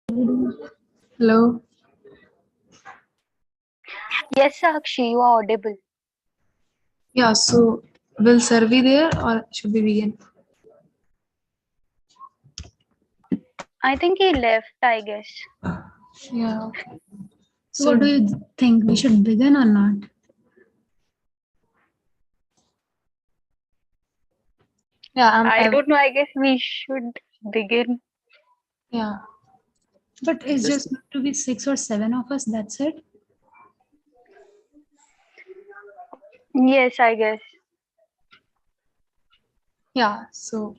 Hello. Yes, Sakshi, you are audible. Yeah, so will Sir be there or should we begin? I think he left, I guess. Yeah, okay. So what do you think? We should begin or not? Yeah, I don't know. I guess we should begin. yeah, But it's just going to be 6 or 7 of us, that's it. Yes, I guess. yeah. So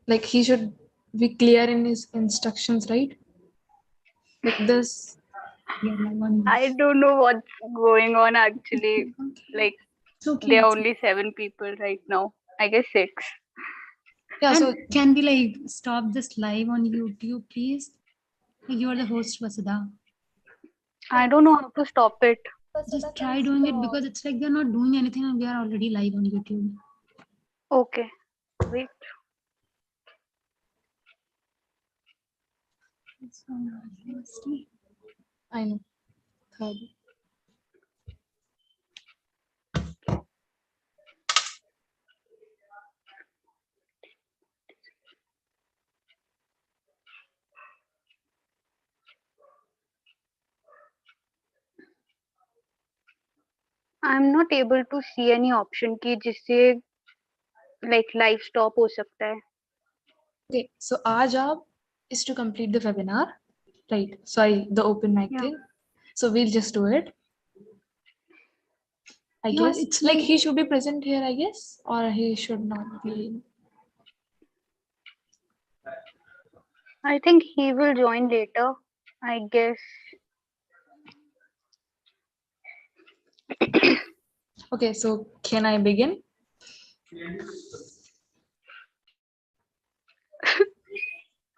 like he should be clear in his instructions, right? Like this. Yeah, like one. I don't know what's going on actually. Like, It's okay. there are only 7 people right now. I guess 6. Yeah, And so can we like stop this live on YouTube, please? You are the host, Vasudha. I don't know how to stop it. Just try doing it because it's like they're not doing anything and we are already live on YouTube. Okay. Wait. I know. Third. I'm not able to see any option कि जिससे like live stop हो सकता है. Okay, so our job is to complete the webinar, right? Sorry, the open mic Yeah. thing. So we'll just do it. I Yeah, guess it's like like- he should be present here, I guess, or he should not be. I think he will join later. I guess. Okay, so can I begin?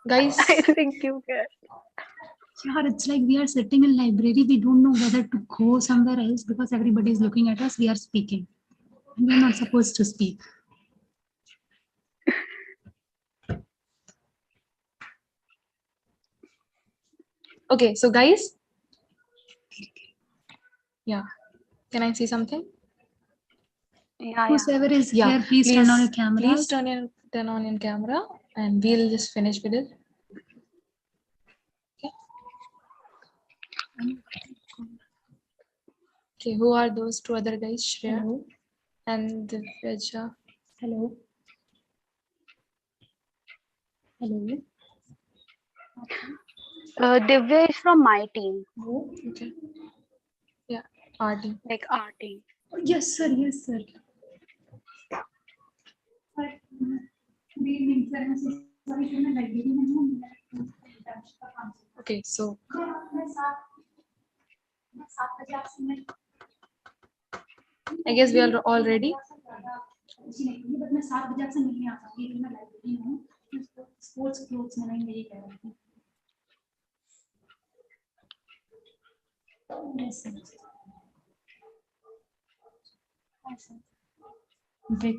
Guys, I think you can. Yeah, it's like we are sitting in library. We don't know whether to go somewhere else because everybody is looking at us. We are speaking. And we're not supposed to speak. okay, so guys, yeah, can I say something? Yeah. Whosoever is Yeah, here, please turn on your camera. Please turn on your camera, and we'll just finish with it. Okay, who are those 2 other guys, Shreya Hello. and Divyaja? Hello. Hello. Divya is from my team, Hello. Okay, yeah, our team. like our team. Yes, sir. Yes, sir. Okay, so I guess we are all ready.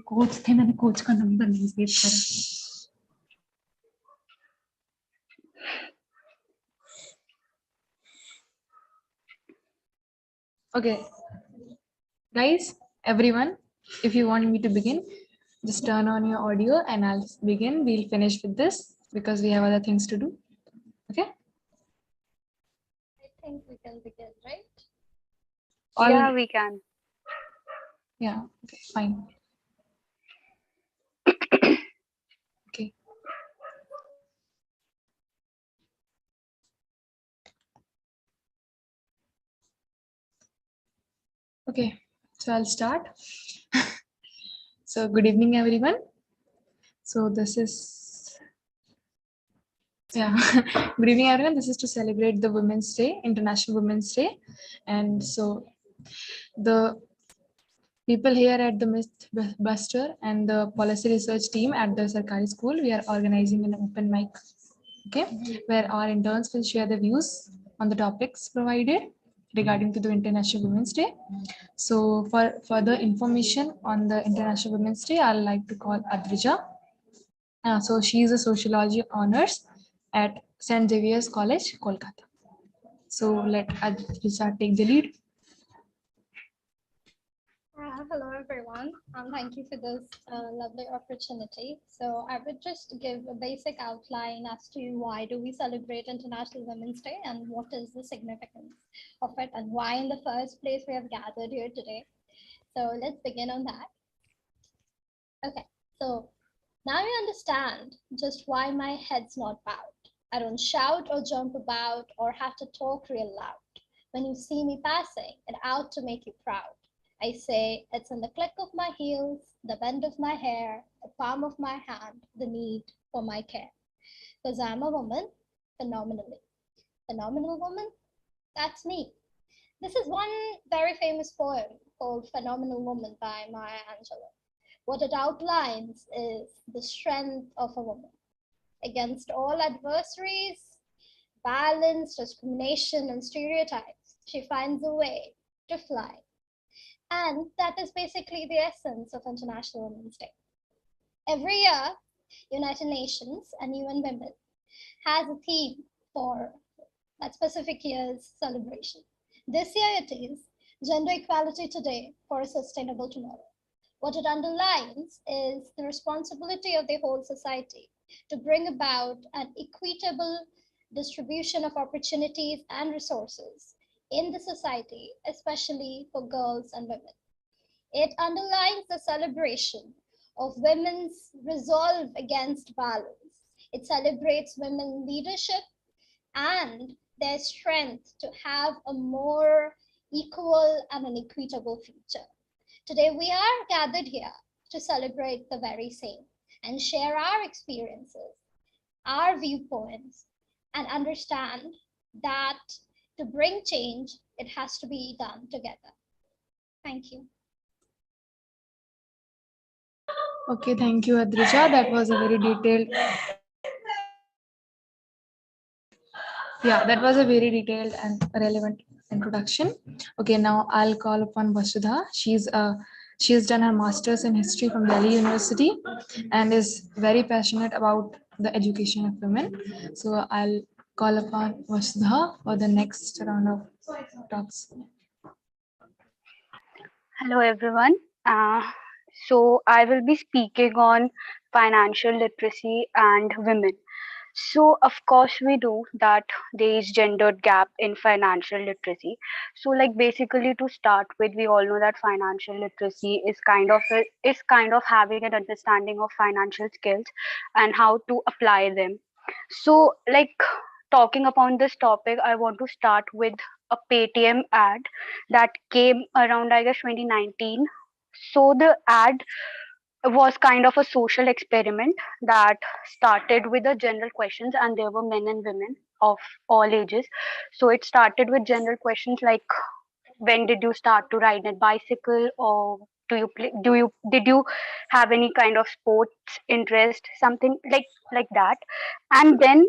Coach थे मैंने coach का number नहीं save करा Okay, guys, everyone, if you want me to begin, just turn on your audio and I'll begin. We'll finish with this because we have other things to do. Okay? I think we can begin, right? Yeah, we can. Yeah, okay, fine. Okay. Okay, so I'll start. So good evening, everyone. So this is, yeah, good evening, everyone. This is to celebrate the Women's Day, International Women's Day. And so the people here at the MythBuster and the policy research team at the Sarkari School, we are organizing an open mic, okay, where our interns will share the views on the topics provided regarding to the International Women's Day. So for further information on the International Women's Day, I'd like to call Adrija. So she is a sociology honors at St. Xavier's College, Kolkata. So let Adrisha take the lead. Hello, everyone. Thank you for this lovely opportunity. So I would just give a basic outline as to why do we celebrate International Women's Day and what is the significance of it and why in the first place we have gathered here today. So let's begin on that. Okay, so now you understand just why my head's not bowed. I don't shout or jump about or have to talk real loud. When you see me passing it out to make you proud, I say it's in the click of my heels, the bend of my hair, the palm of my hand, the need for my care. Because I'm a woman, phenomenally. Phenomenal woman? That's me. This is one very famous poem called Phenomenal Woman by Maya Angelou. What it outlines is the strength of a woman. Against all adversaries, violence, discrimination, and stereotypes, she finds a way to fly. And that is basically the essence of International Women's Day. Every year, United Nations and UN Women has a theme for that specific year's celebration. This year it is Gender Equality Today for a Sustainable Tomorrow. What it underlines is the responsibility of the whole society to bring about an equitable distribution of opportunities and resources in the society, especially for girls and women. It underlines the celebration of women's resolve against violence. It celebrates women's leadership and their strength to have a more equal and an equitable future. Today, we are gathered here to celebrate the very same and share our experiences, our viewpoints, and understand that to bring change, it has to be done together. Thank you. Okay, thank you, Adrisha. That was a very detailed. Yeah, that was a very detailed and relevant introduction. Okay, now I'll call upon Vasudha. She has done her master's in history from Delhi University and is very passionate about the education of women. So I'll call upon Vasudha for the next round of talks. Hello, everyone. So I will be speaking on financial literacy and women. So of course we do that there is gendered gap in financial literacy. So like basically to start with, we all know that financial literacy is kind of having an understanding of financial skills and how to apply them. So like talking upon this topic, I want to start with a Paytm ad that came around I guess 2019. So the ad was kind of a social experiment that started with the general questions, and there were men and women of all ages. So it started with general questions like, when did you start to ride a bicycle, or did you have any kind of sports interest, something like that. And then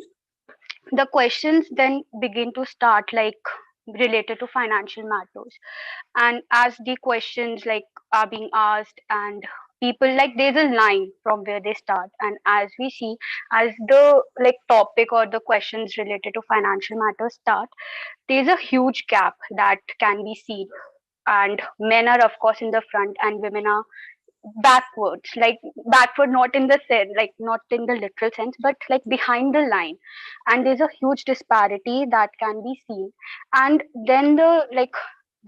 the questions then begin to start like related to financial matters. And as the questions like are being asked, and people like there's a line from where they start, and as we see, as the like topic or the questions related to financial matters start, there's a huge gap that can be seen. And men are of course in the front and women are backwards, like backward, not in the sense, like not in the literal sense, but like behind the line. And there's a huge disparity that can be seen. And then the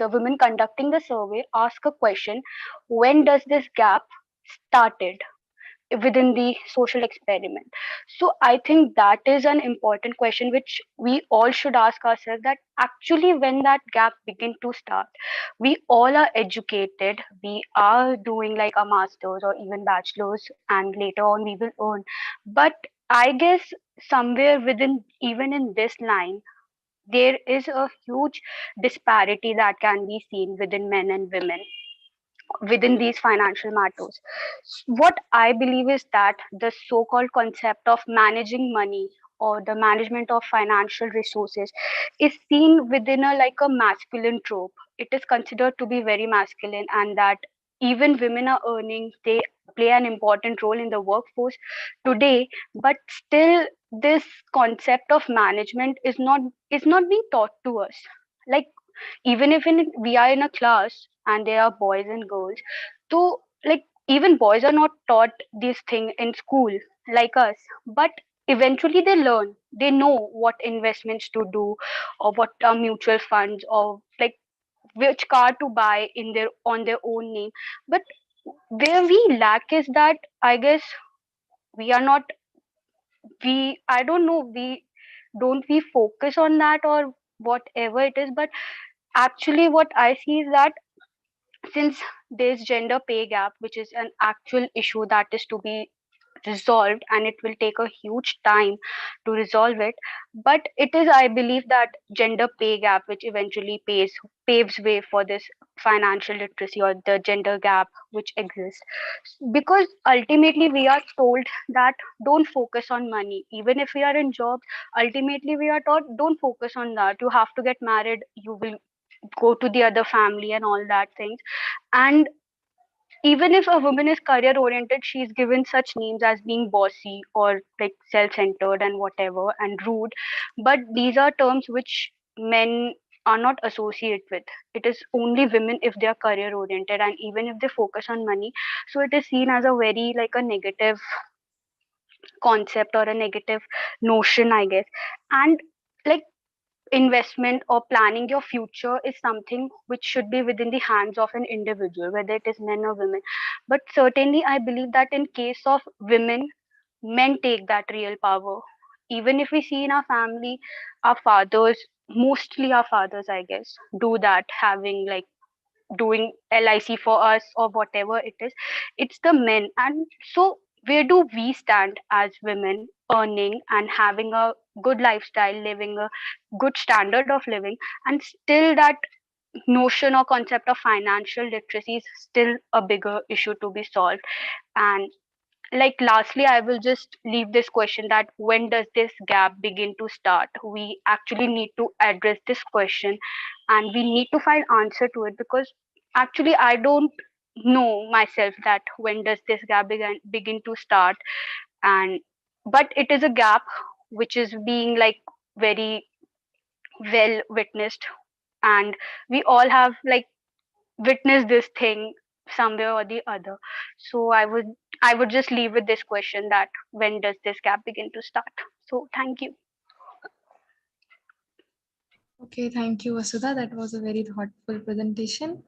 women conducting the survey ask a question: when does this gap started within the social experiment? So I think that is an important question which we all should ask ourselves, that actually when that gap begin to start, we all are educated, we are doing like a master's or even bachelor's, and later on we will earn. But I guess somewhere within, even in this line, there is a huge disparity that can be seen within men and women within these financial matters. What I believe is that the so called concept of managing money or the management of financial resources is seen within a like a masculine trope. It is considered to be very masculine, and that even women are earning, they play an important role in the workforce today, but still this concept of management is not being taught to us. Like, even if we are in a class and there are boys and girls, so like even boys are not taught this thing in school like us, but eventually they learn, they know what investments to do, or what are mutual funds, or like which car to buy in their on their own name. But where we lack is that, I guess, we are not we I don't know, we focus on that or whatever it is. But actually what I see is that, since there's gender pay gap, which is an actual issue that is to be resolved, and it will take a huge time to resolve it, but it is, I believe, that gender pay gap which eventually paves way for this financial literacy, or the gender gap which exists. Because ultimately we are told that don't focus on money. Even if we are in jobs, ultimately we are taught don't focus on that, you have to get married, you will go to the other family and all that things. And even if a woman is career oriented, she's given such names as being bossy or like self-centered and whatever and rude. But these are terms which men are not associated with. It is only women if they are career oriented, and even if they focus on money, so it is seen as a very like a negative concept or a negative notion, I guess. And like, investment or planning your future is something which should be within the hands of an individual, whether it is men or women. But certainly I believe that in case of women, men take that real power. Even if we see in our family, our fathers, mostly our fathers, I guess, do that, having like doing LIC for us or whatever it is, it's the men. And so where do we stand as women, earning and having a good lifestyle, living a good standard of living, and still that notion or concept of financial literacy is still a bigger issue to be solved. And like, lastly, I will just leave this question, that when does this gap begin to start? We actually need to address this question, and we need to find answer to it, because actually I don't know myself that when does this gap begin to start. And but it is a gap which is being like very well witnessed, and we all have like witnessed this thing somewhere or the other. So I would just leave with this question, that when does this gap begin to start? So thank you. Okay, thank you, Vasudha. That was a very thoughtful presentation.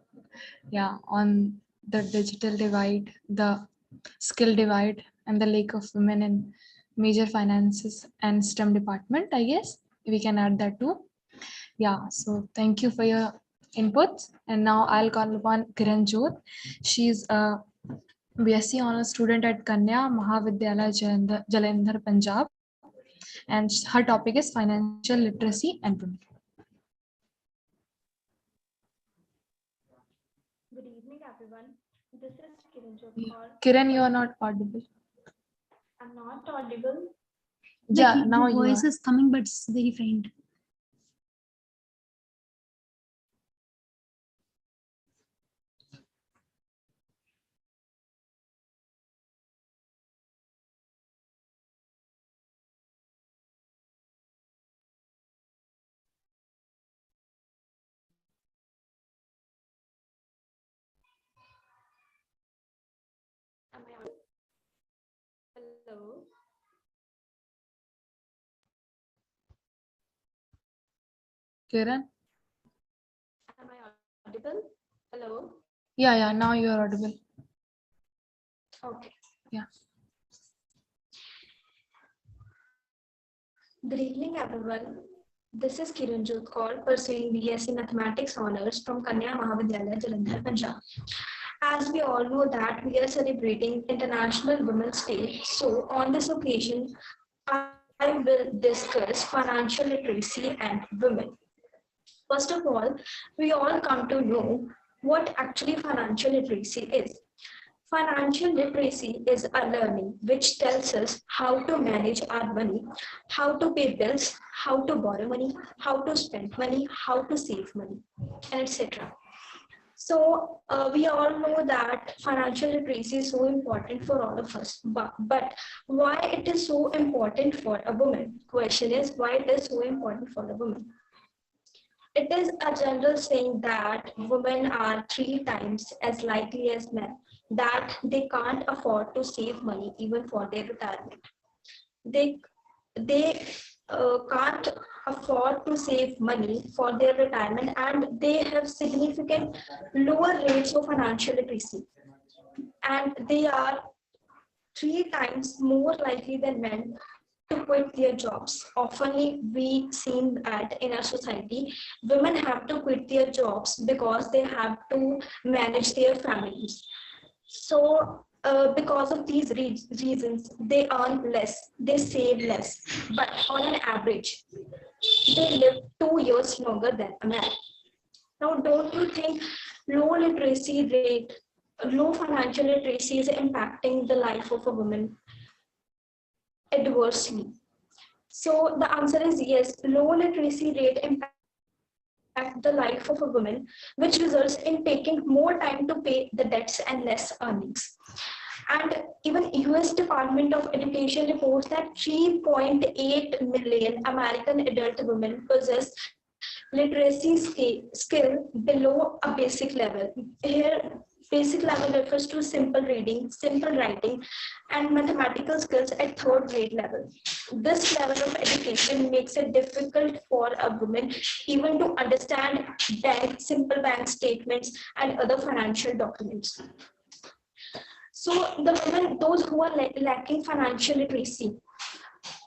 Yeah, on the digital divide, the skill divide, and the lack of women in major finances and STEM department, I guess. We can add that too. Yeah, so thank you for your inputs. And now I'll call upon Kiran Jyot. She's a BSc honors student at Kanya Mahavidyalaya Jalandhar, Punjab. And her topic is financial literacy and women. Good evening, everyone. This is Kiran Yeah. Jyot. Kiran, you are not audible. I'm not audible. Yeah, Like, now the you voice are. is coming, but it's very faint. Am I audible? Hello. Kiran? Am I audible? Hello. Yeah, now you are audible. Okay. Yeah. Good evening, everyone. This is Kiran Jyot Kaur, pursuing BSc Mathematics honors from Kanya Mahavidyalaya, Jalandhar, Punjab. As we all know that we are celebrating International Women's Day, so on this occasion, I will discuss financial literacy and women. First of all, we all come to know what actually financial literacy is. Financial literacy is a learning which tells us how to manage our money, how to pay bills, how to borrow money, how to spend money, how to save money, and etc. So we all know that financial literacy is so important for all of us, but why it is so important for a woman? Question is, why it is so important for a woman? It is a general saying that women are 3 times as likely as men that they can't afford to save money even for their retirement. They can't afford to save money for their retirement, and they have significant lower rates of financial literacy, and they are 3 times more likely than men to quit their jobs. Often we see that in our society, women have to quit their jobs because they have to manage their families. So because of these reasons, they earn less, they save less, but on an average, they live 2 years longer than a man. Now, don't you think low literacy rate, low financial literacy is impacting the life of a woman adversely? So the answer is yes, low literacy rate impacts the life of a woman, which results in taking more time to pay the debts and less earnings. And even US Department of Education reports that 3.8 million American adult women possess literacy skill below a basic level. Here, basic level refers to simple reading, simple writing, and mathematical skills at third grade level. This level of education makes it difficult for a woman even to understand simple bank statements and other financial documents. So the women, those who are lacking financial literacy,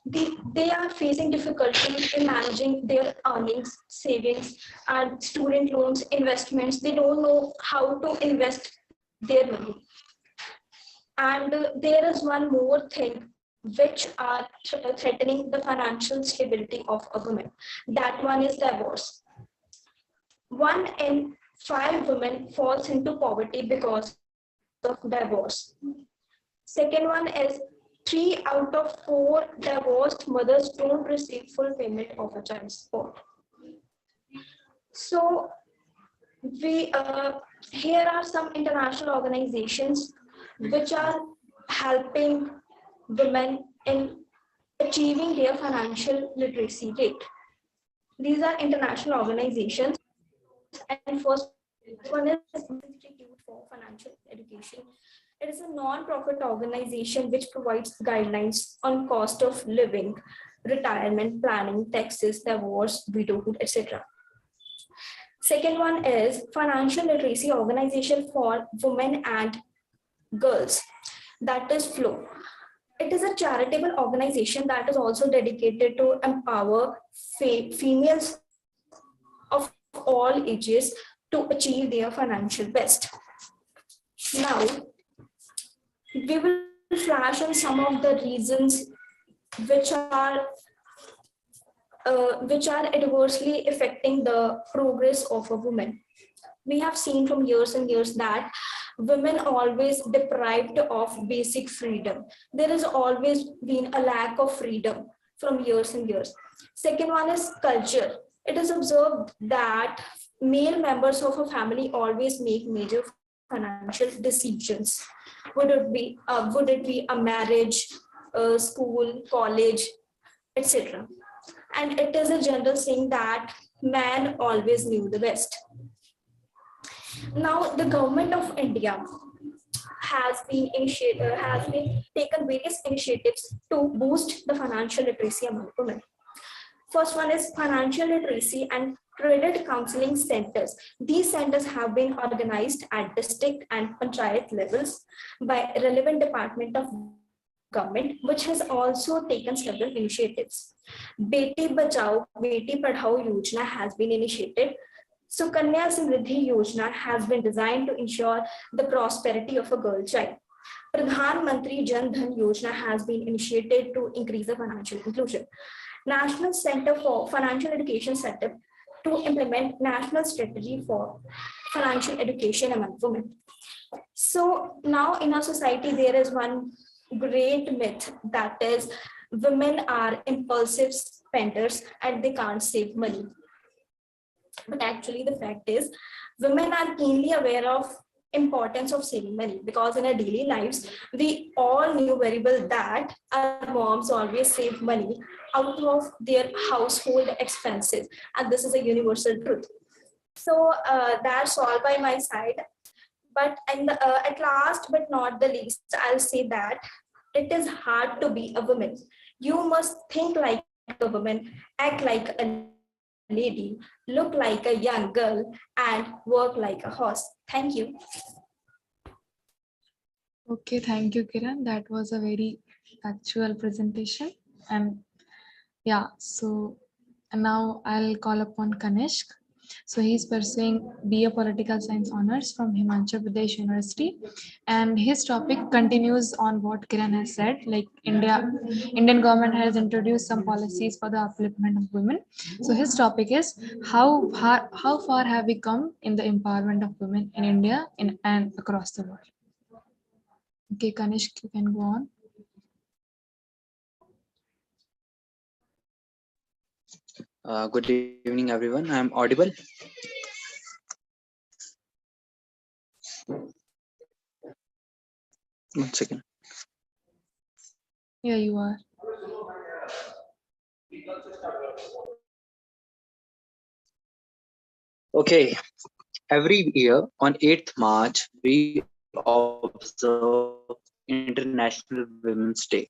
they are facing difficulty in managing their earnings, savings, and student loans, investments. They don't know how to invest their money. And there is one more thing which are threatening the financial stability of a woman. That one is divorce. 1 in 5 women falls into poverty because of divorce. Second one is 3 out of 4 divorced mothers don't receive full payment of a child support. So here are some international organizations which are helping women in achieving their financial literacy rate. These are international organizations, and first one is Institute for Financial Education. It is a non-profit organization which provides guidelines on cost of living, retirement planning, taxes, divorce, widowhood, etc. Second one is Financial Literacy Organization for Women and Girls, that is FLOW. It is a charitable organization that is also dedicated to empower females of all ages to achieve their financial best. Now, we will flash on some of the reasons which are adversely affecting the progress of a woman. We have seen from years and years that women always deprived of basic freedom. There has always been a lack of freedom from years and years. Second one is culture. It is observed that male members of a family always make major financial decisions. Would it be a marriage, school, college, etc. And it is a general saying that man always knew the best. Now, the government of India has been taken various initiatives to boost the financial literacy among women. First one is financial literacy and credit counseling centers. These centers have been organized at district and panchayat levels by relevant department of government, which has also taken several initiatives. Beti Bachao, Beti Padhao Yojana has been initiated. So Kanya Samriddhi Yojana has been designed to ensure the prosperity of a girl child. Pradhan Mantri Jan Dhan Yojana has been initiated to increase the financial inclusion. National Center for Financial Education set up to implement national strategy for financial education among women. So now in our society, there is one great myth, that is women are impulsive spenders and they can't save money. But actually the fact is women are keenly aware of importance of saving money, because in our daily lives we all knew very well that our moms always save money out of their household expenses, and this is a universal truth. So that's all by my side. But at last but not the least, I'll say that it is hard to be a woman. You must think like a woman, act like a lady, look like a young girl, and work like a horse. Thank you. Okay, thank you, Kiran. That was a very factual presentation. And yeah, so now I'll call upon Kanishk. So he's pursuing BA Political Science Honors from Himachal Pradesh University, and his topic continues on what Kiran has said. Like Indian government has introduced some policies for the upliftment of women. So his topic is how far have we come in the empowerment of women in India and across the world. Okay, Kanishk, you can go on. Good evening, everyone. I'm audible. One second. Yeah, you are. Okay. Every year on 8th March, we observe International Women's Day.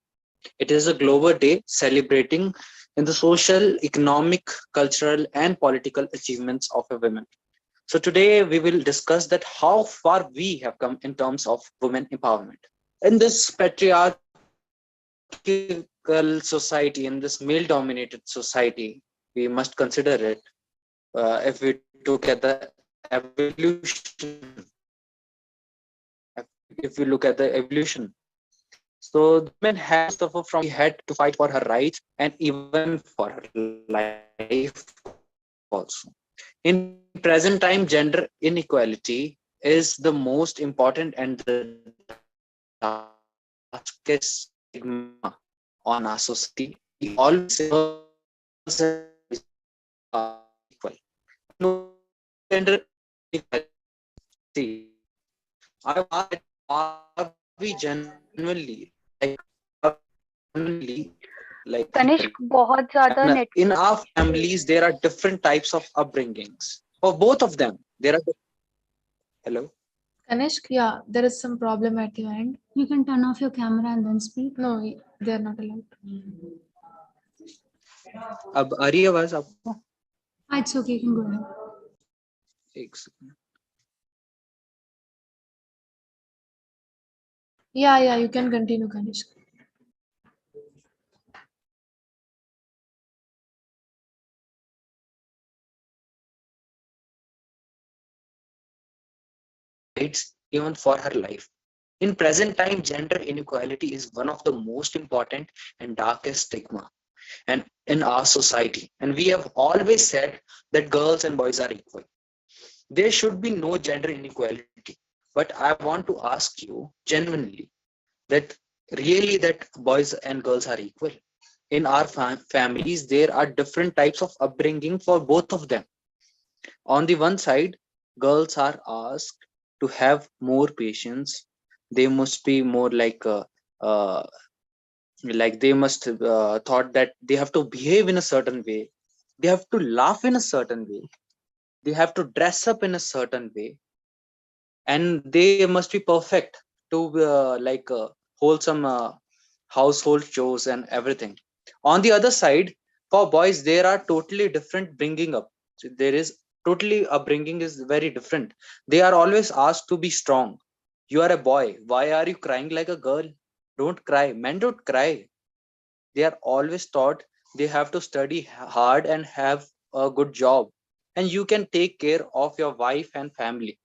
It is a global day celebrating in the social, economic, cultural, and political achievements of a woman. So today we will discuss that how far we have come in terms of women empowerment. In this patriarchal society, in this male-dominated society, we must consider it. If we look at the evolution, if we look at the evolution, so the women had to suffer from, had to fight for her rights and even for her life also. In present time, gender inequality is the most important and the darkest stigma on our society. We always say girls are equal. No gender equality. Are we genuinely like Tanishq equal? बहुत ज्यादा And net in our families, there are different types of upbringings. For both of them, there are. Hello. Kanishk, yeah, there is some problem at your end. You can turn off your camera and then speak. No, they are not allowed. अब आ रही है आवाज आपको? It's okay, you can go ahead. एक second. Yeah, you can continue, Kanishk. Rights even for her life. In present time, gender inequality is one of the most important and darkest stigma and in our society. And we have always said that girls and boys are equal. There should be no gender inequality. But I want to ask you genuinely that really that boys and girls are equal. In our families, there are different types of upbringing for both of them. On the one side, girls are asked to have more patience. They must be more like they must thought that they have to behave in a certain way. They have to laugh in a certain way. They have to dress up in a certain way, and they must be perfect to hold some household chores and everything. On the other side, for boys, there are totally different bringing up. So there is totally upbringing is very different. They are always asked to be strong. You are a boy. Why are you crying like a girl? Don't cry. Men don't cry. They are always taught they have to study hard and have a good job. And you can take care of your wife and family.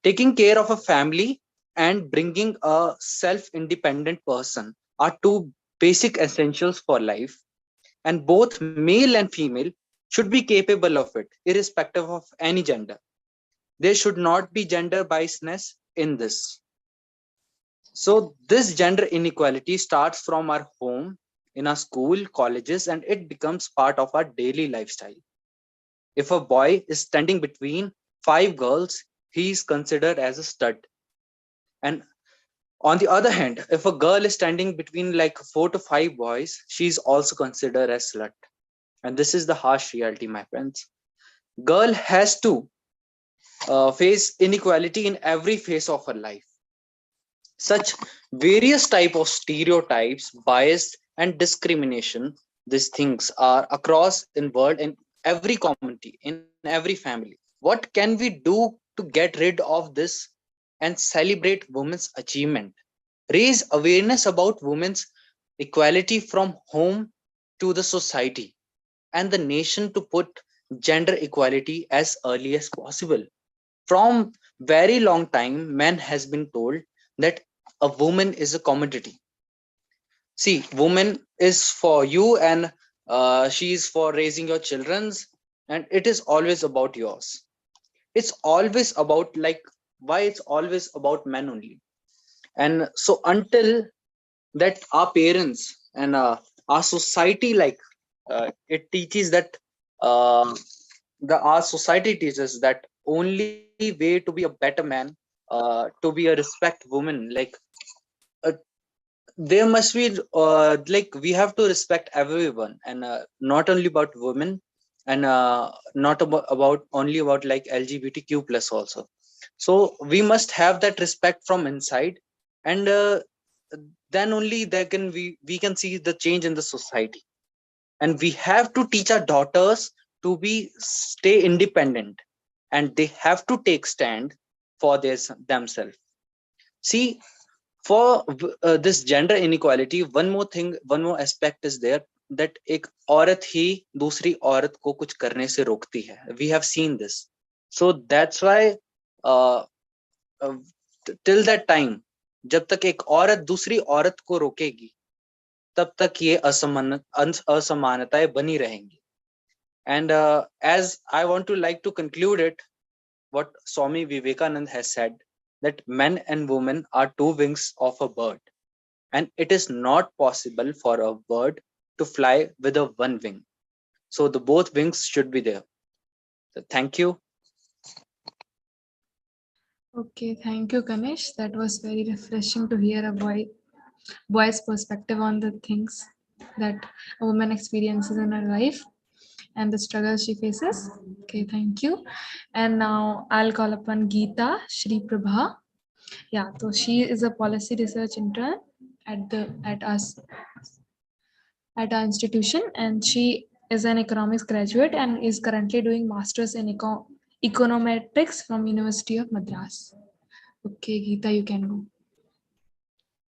Taking care of a family and bringing a self-independent person are two basic essentials for life, and both male and female should be capable of it, irrespective of any gender. There should not be gender biasness in this. So this gender inequality starts from our home, in our school, colleges, and it becomes part of our daily lifestyle. If a boy is standing between 5 girls, he is considered as a stud. And on the other hand, if a girl is standing between like 4 to 5 boys, she is also considered as slut. And this is the harsh reality, my friends. Girl has to face inequality in every phase of her life. Such various type of stereotypes, bias, and discrimination, these things are across in world, in every community, in every family. What can we do to get rid of this and celebrate women's achievement? Raise awareness about women's equality from home to the society and the nation, to put gender equality as early as possible. From very long time, man has been told that a woman is a commodity. See, woman is for you, and she is for raising your children's, and it is always about yours. It's always about like, why it's always about men only. And so until that our parents and our society, like it teaches that uh, our society teaches that only way to be a better man, to be a respect woman, like uh, there must be like we have to respect everyone, and not only about women, and not about only about like LGBTQ plus also. So we must have that respect from inside, and then only there can we can see the change in the society. And we have to teach our daughters to be stay independent, and they have to take stand for this themselves. See, for this gender inequality, one more thing, one more aspect is there, that एक औरत ही दूसरी औरत को कुछ करने से रोकती है. We have seen this. So that's why uh, uh, till that time, जब तक एक औरत दूसरी औरत को रोकेगी, तब तक ये असमानताएं बनी रहेंगी. And as I want to like to conclude it, what Swami Vivekanand has said, that men and women are two wings of a bird, and it is not possible for a bird to fly with a one wing. So the both wings should be there. So thank you. Okay, thank you, Ganesh. That was very refreshing to hear a boy's perspective on the things that a woman experiences in her life and the struggles she faces. Okay, thank you. And now I'll call upon Geeta Shri Prabha. Yeah, so she is a policy research intern at us at our institution, and she is an economics graduate and is currently doing masters in econometrics from University of Madras. Okay, Geeta, you can go.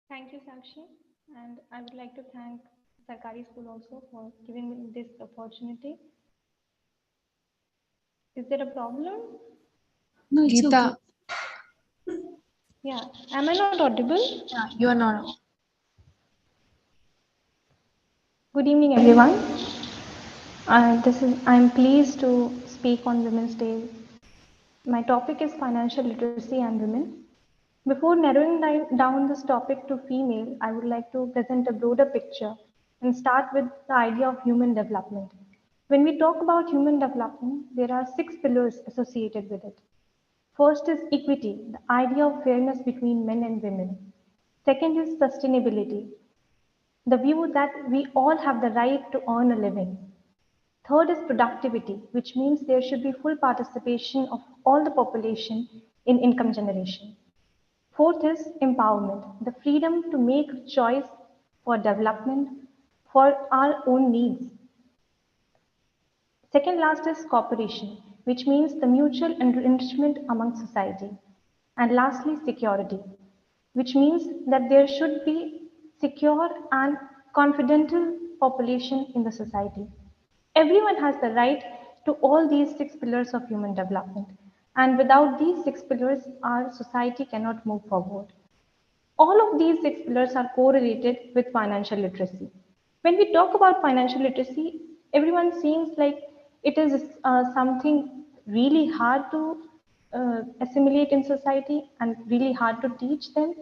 Thank you, Sakshi. And I would like to thank Sarkari School also for giving me this opportunity. Is there a problem? No, it's Geeta, okay. Yeah. Am I not audible? yeah, you are not. Good evening, everyone. I'm pleased to speak on Women's Day. My topic is financial literacy and women. Before narrowing down this topic to female, I would like to present a broader picture and start with the idea of human development. When we talk about human development, there are 6 pillars associated with it. First is equity, the idea of fairness between men and women. Second is sustainability, the view that we all have the right to earn a living. Third is productivity, which means there should be full participation of all the population in income generation. Fourth is empowerment, the freedom to make choice for development for our own needs. Second last is cooperation, which means the mutual enrichment among society. And lastly, security, which means that there should be secure and confidential population in the society. Everyone has the right to all these 6 pillars of human development. And without these 6 pillars, our society cannot move forward. All of these 6 pillars are correlated with financial literacy. When we talk about financial literacy, everyone seems like it is something really hard to assimilate in society and really hard to teach them.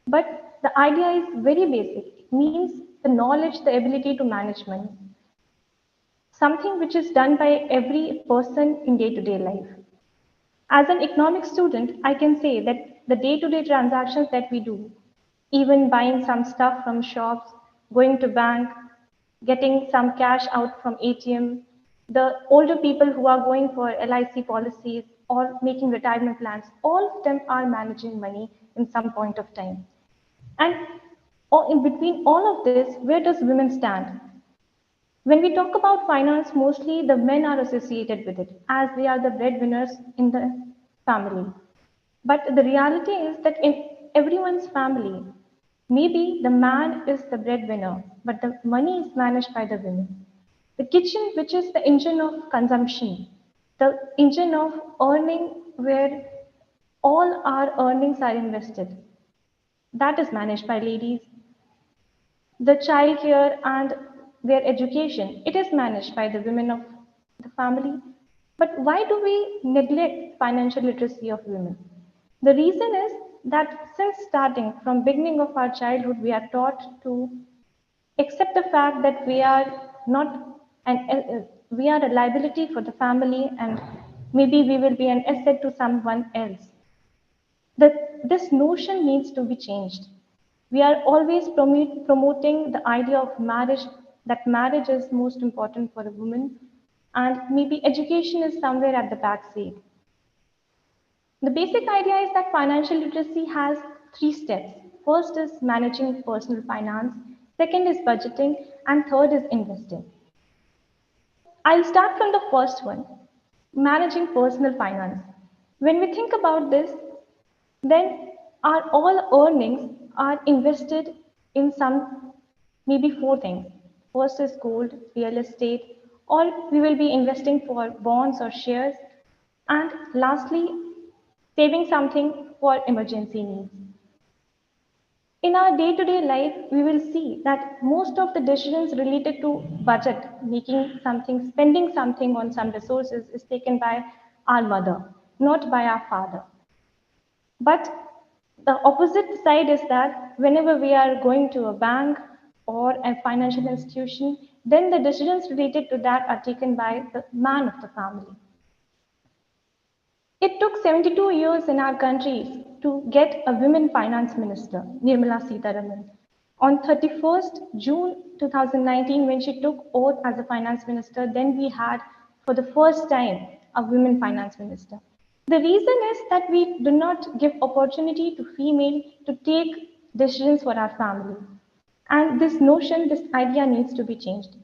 But the idea is very basic. It means the knowledge, the ability to manage money. something which is done by every person in day-to-day life. As an economics student, I can say that the day-to-day transactions that we do, even buying some stuff from shops, going to bank, getting some cash out from ATM, the older people who are going for LIC policies or making retirement plans, all of them are managing money in some point of time. And in between all of this, where does women stand? When we talk about finance, mostly the men are associated with it as they are the breadwinners in the family. But the reality is that in everyone's family, maybe the man is the breadwinner, but the money is managed by the women. The kitchen, which is the engine of consumption, the engine of earning where all our earnings are invested, that is managed by ladies. The child care and their education, it is managed by the women of the family. But why do we neglect financial literacy of women? The reason is that since starting from beginning of our childhood, we are taught to accept the fact that we are not we are a liability for the family and maybe we will be an asset to someone else. This notion needs to be changed. We are always promoting the idea of marriage, that marriage is most important for a woman, and maybe education is somewhere at the back seat. The basic idea is that financial literacy has 3 steps. First is managing personal finance, second is budgeting, and third is investing. I'll start from the first one, managing personal finance. When we think about this, then our all earnings are invested in some, maybe 4 things. First is gold, real estate, or we will be investing for bonds or shares. And lastly, saving something for emergency needs. In our day-to-day life, we will see that most of the decisions related to budget, making something, spending something on some resources is taken by our mother, not by our father. But the opposite side is that whenever we are going to a bank or a financial institution, then the decisions related to that are taken by the man of the family. It took 72 years in our country to get a women finance minister, Nirmala Sitharaman. On 31st June 2019, when she took oath as a finance minister, then we had, for the first time, a women finance minister. The reason is that we do not give opportunity to female to take decisions for our family. And this notion, this idea needs to be changed.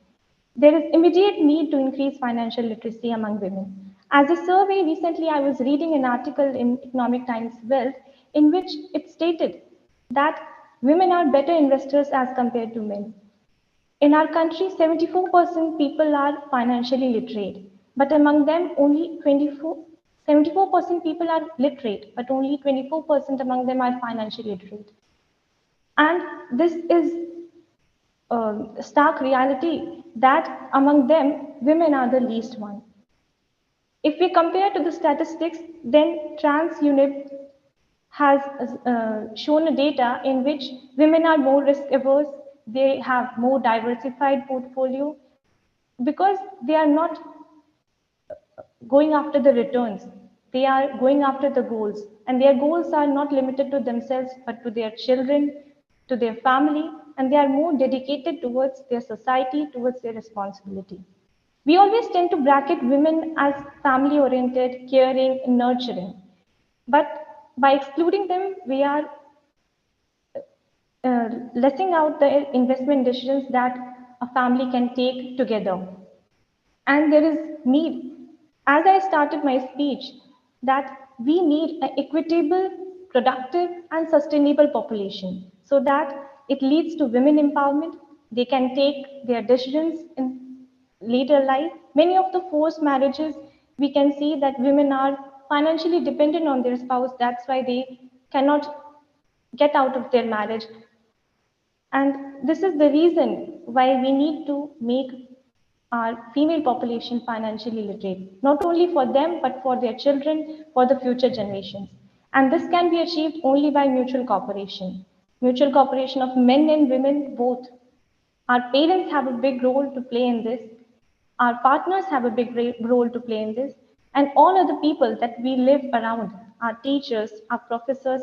There is immediate need to increase financial literacy among women. As a survey, recently I was reading an article in Economic Times Wealth in which it stated that women are better investors as compared to men. In our country, 74% people are financially literate, but among them only 74% people are literate, but only 24% among them are financially literate. And this is stark reality that among them, women are the least one. If we compare to the statistics, then TransUnit has shown a data in which women are more risk averse, they have more diversified portfolio because they are not going after the returns. They are going after the goals, and their goals are not limited to themselves, but to their children, to their family, and they are more dedicated towards their society, towards their responsibility. We always tend to bracket women as family oriented, caring, and nurturing. But by excluding them, we are letting out the investment decisions that a family can take together. And there is need, as I started my speech, that we need an equitable, productive, and sustainable population so that it leads to women empowerment. They can take their decisions in later life. Many of the forced marriages, we can see that women are financially dependent on their spouse. That's why they cannot get out of their marriage. And this is the reason why we need to make our female population financially literate, not only for them, but for their children, for the future generations. And this can be achieved only by mutual cooperation of men and women both. Our parents have a big role to play in this. Our partners have a big role to play in this, and all other people that we live around, our teachers, our professors,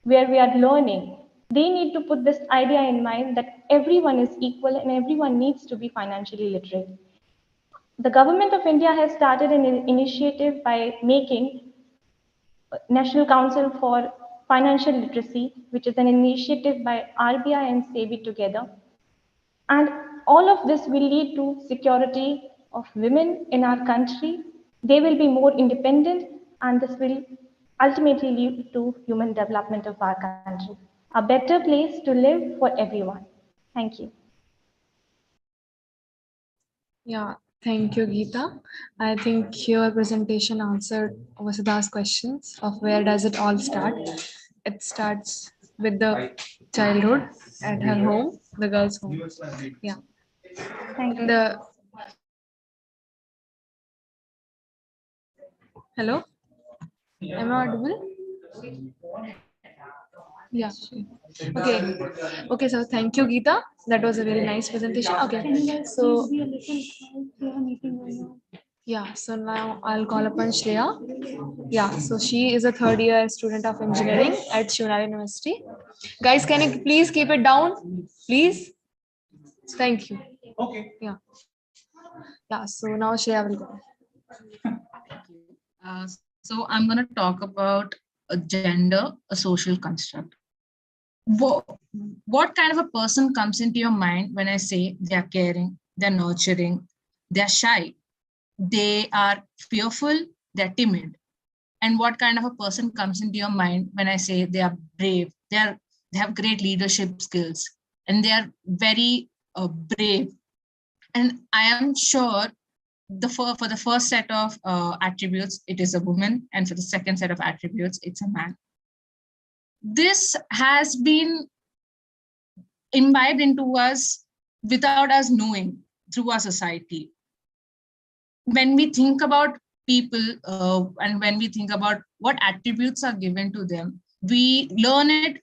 where we are learning, they need to put this idea in mind that everyone is equal and everyone needs to be financially literate. The government of India has started an initiative by making National Council for Financial Literacy, which is an initiative by RBI and SEBI together. And all of this will lead to security of women in our country. They will be more independent, and this will ultimately lead to human development of our country. A better place to live for everyone. Thank you. Yeah, thank you, Geeta. I think your presentation answered Vasudha's questions of where does it all start. It starts with the childhood at her home, the girl's home. Yeah. Thank In you. the hello, am I audible? Yeah. Okay. Okay. So thank you, Geeta. That was a very nice presentation. Can Okay. you guys So please be a little quiet? We have a meeting going on. yeah. So now I'll call upon Shreya. Yeah. So she is a third year student of engineering at Shunari University. Guys, can you please keep it down, please? Thank you. Okay. Yeah. Yeah. So now Shreya will go. So I'm going to talk about a gender, a social construct. What kind of a person comes into your mind when I say they're caring, they're nurturing, they're shy, they are fearful, they're timid? And what kind of a person comes into your mind when I say they are brave, they have great leadership skills, and they are very brave? And I am sure for the first set of attributes, it is a woman, and for the second set of attributes, it's a man. This has been imbibed into us without us knowing through our society. When we think about people and when we think about what attributes are given to them, we learn it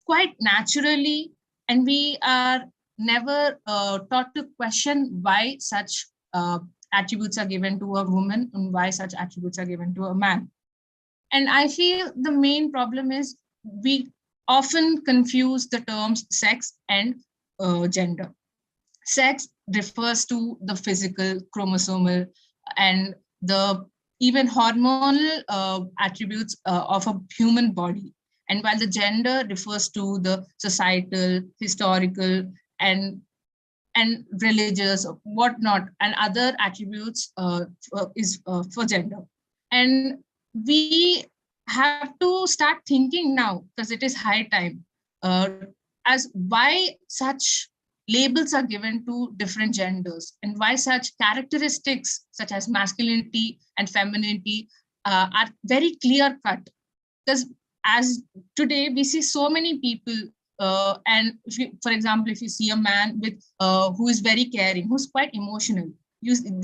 quite naturally, and we are never taught to question why such attributes are given to a woman and why such attributes are given to a man. And I feel the main problem is we often confuse the terms sex and gender. Sex refers to the physical, chromosomal, and the even hormonal attributes of a human body. And while the gender refers to the societal, historical, and religious, whatnot, and other attributes is for gender. And we have to start thinking now, because it is high time, as why such labels are given to different genders, and why such characteristics such as masculinity and femininity are very clear cut. Because as today we see so many people, and if you, for example, if you see a man with who is very caring, who's quite emotional,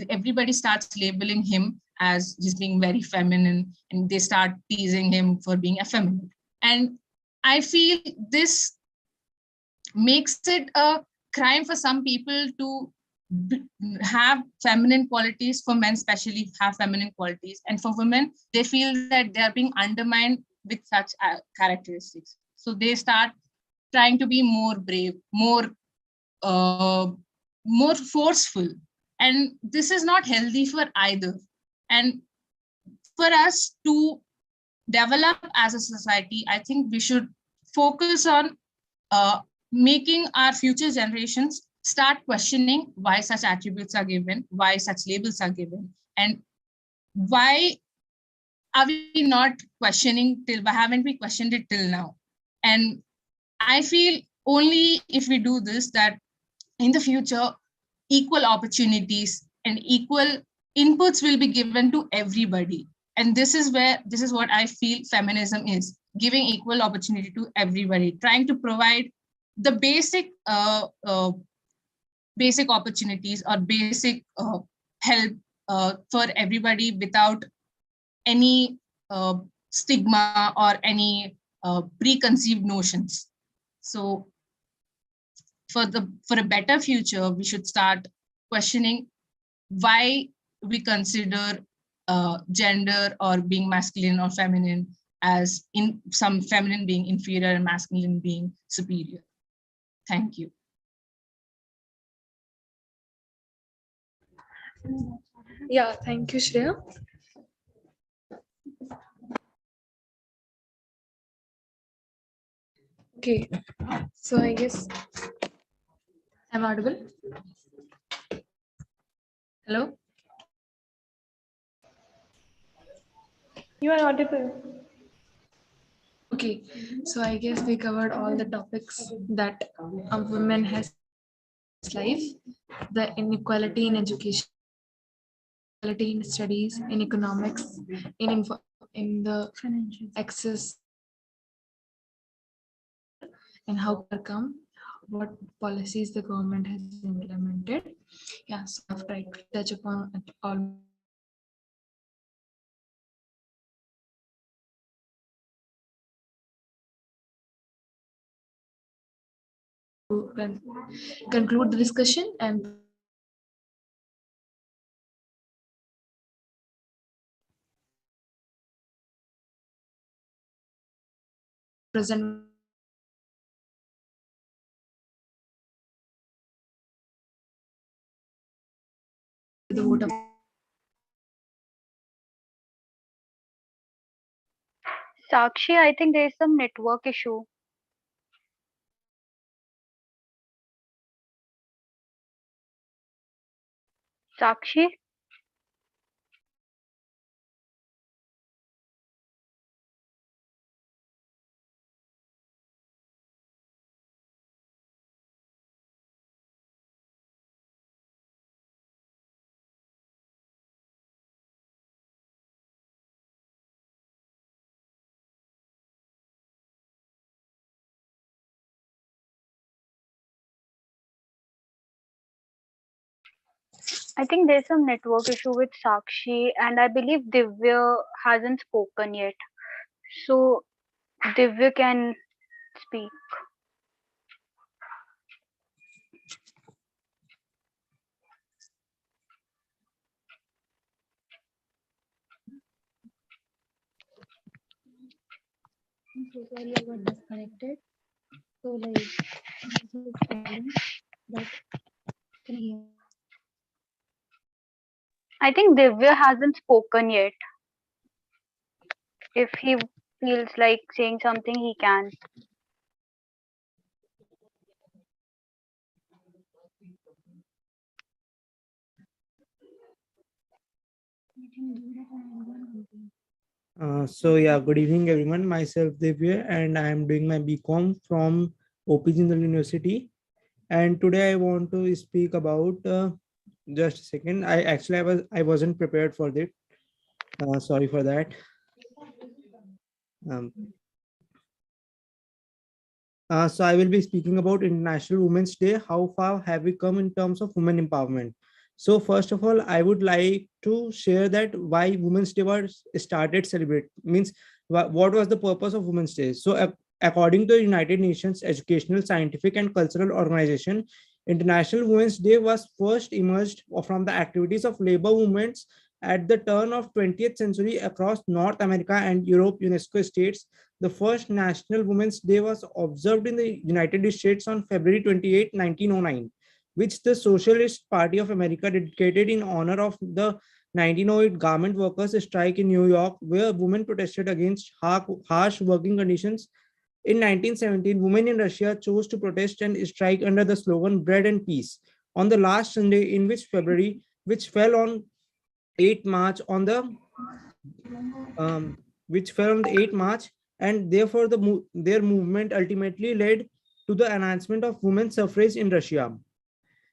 everybody starts labeling him as he's being very feminine, and they start teasing him for being effeminate. And I feel this makes it a crime for some people to have feminine qualities, for men especially have feminine qualities, and for women they feel that they are being undermined with such characteristics. So they start trying to be more brave, more forceful, and this is not healthy for either. And for us to develop as a society, I think we should focus on making our future generations start questioning why such attributes are given, why such labels are given, and why are we not questioning why haven't we questioned it till now? And I feel only if we do this, that in the future, equal opportunities and equal inputs will be given to everybody. And this is what I feel feminism is: giving equal opportunity to everybody, trying to provide the basic opportunities or basic help for everybody without any stigma or any preconceived notions. So for a better future, we should start questioning why we consider gender or being masculine or feminine as in some feminine being inferior and masculine being superior. Thank you. Yeah, thank you, Shreya. Okay, so I guess I'm audible. Hello? You are audible. Okay, so I guess we covered all the topics that a woman has life, the inequality in education, inequality in studies, in economics, in the Financial. access, and how to overcome what policies the government has implemented. Yeah, so I've tried to touch upon it all. To conclude the discussion and present the vote of Sakshi, I think there is some network issue. Sakshi? I think there's some network issue with Sakshi, and I believe Divya hasn't spoken yet. So Divya can speak. I'm so sorry I got disconnected. So like this is problem that can you hear? I think Divya hasn't spoken yet. If he feels like saying something, he can. So yeah, good evening everyone. Myself Divya and I am doing my BCom from OP Jindal University. And today I want to speak about just a second. I wasn't prepared for that. Sorry for that. Um, so I will be speaking about International Women's Day. How far have we come in terms of women empowerment? So first of all, I would like to share that why Women's Day was started celebrate means what was the purpose of Women's Day. So according to the United Nations Educational, Scientific and Cultural Organization, International Women's Day was first emerged from the activities of labor movements at the turn of 20th century across North America and Europe. UNESCO states the first National Women's Day was observed in the United States on February 28, 1909, which the Socialist Party of America dedicated in honor of the 1908 garment workers strike in New York, where women protested against harsh working conditions. In 1917, women in Russia chose to protest and strike under the slogan Bread and Peace. On the last Sunday in which February, which fell on 8 March on the which fell on the 8 March, and therefore their movement ultimately led to the announcement of women's suffrage in Russia.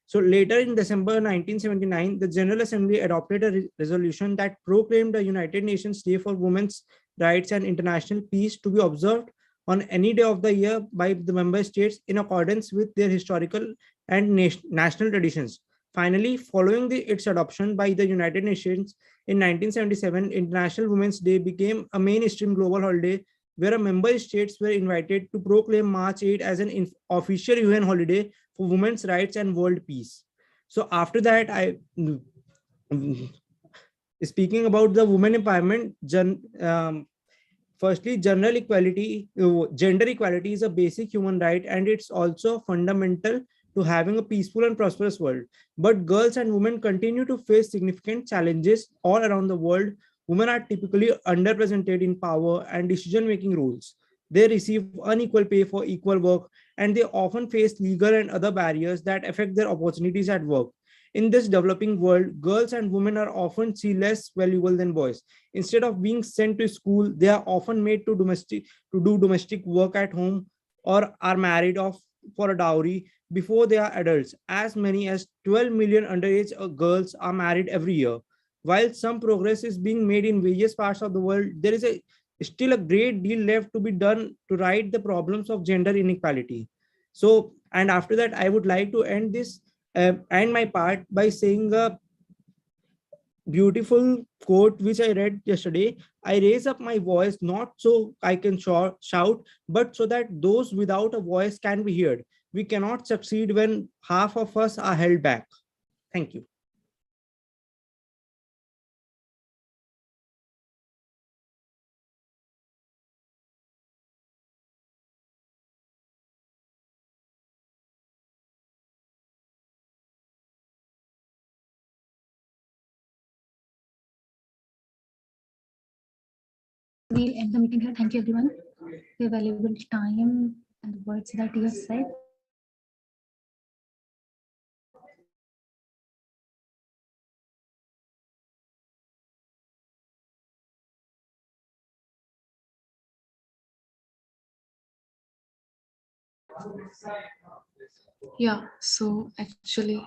So later in December 1979, the General Assembly adopted a resolution that proclaimed the United Nations Day for Women's Rights and International Peace to be observed on any day of the year by the member states in accordance with their historical and national traditions. Finally, following its adoption by the United Nations in 1977, International Women's Day became a mainstream global holiday where member states were invited to proclaim March 8 as an official UN holiday for women's rights and world peace. So after that, speaking about the women empowerment, firstly, gender equality is a basic human right, and it's also fundamental to having a peaceful and prosperous world. But girls and women continue to face significant challenges all around the world. Women are typically underrepresented in power and decision-making roles. They receive unequal pay for equal work, and they often face legal and other barriers that affect their opportunities at work. In this developing world, girls and women are often seen less valuable than boys. Instead of being sent to school, they are often made to do domestic work at home, or are married off for a dowry before they are adults. As many as 12 million underage girls are married every year. While some progress is being made in various parts of the world, there is still a great deal left to be done to right the problems of gender inequality. So, and after that, I would like to end my part by saying a beautiful quote which I read yesterday. I raise up my voice not so I can shout, but so that those without a voice can be heard. We cannot succeed when half of us are held back. Thank you. We'll end the meeting here. Thank you, everyone, for your valuable time and the words that you have said. Yeah, so actually,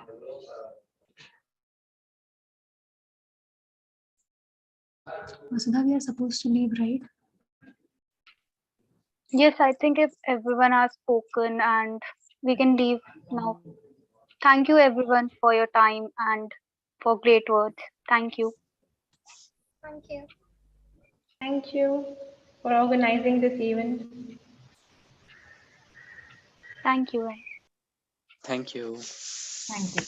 Vasudha, we are supposed to leave, right? Yes, I think if everyone has spoken and we can leave now. Thank you everyone for your time and for great words. Thank you. Thank you. Thank you for organizing this event. Thank you guys. Thank you. Thank you.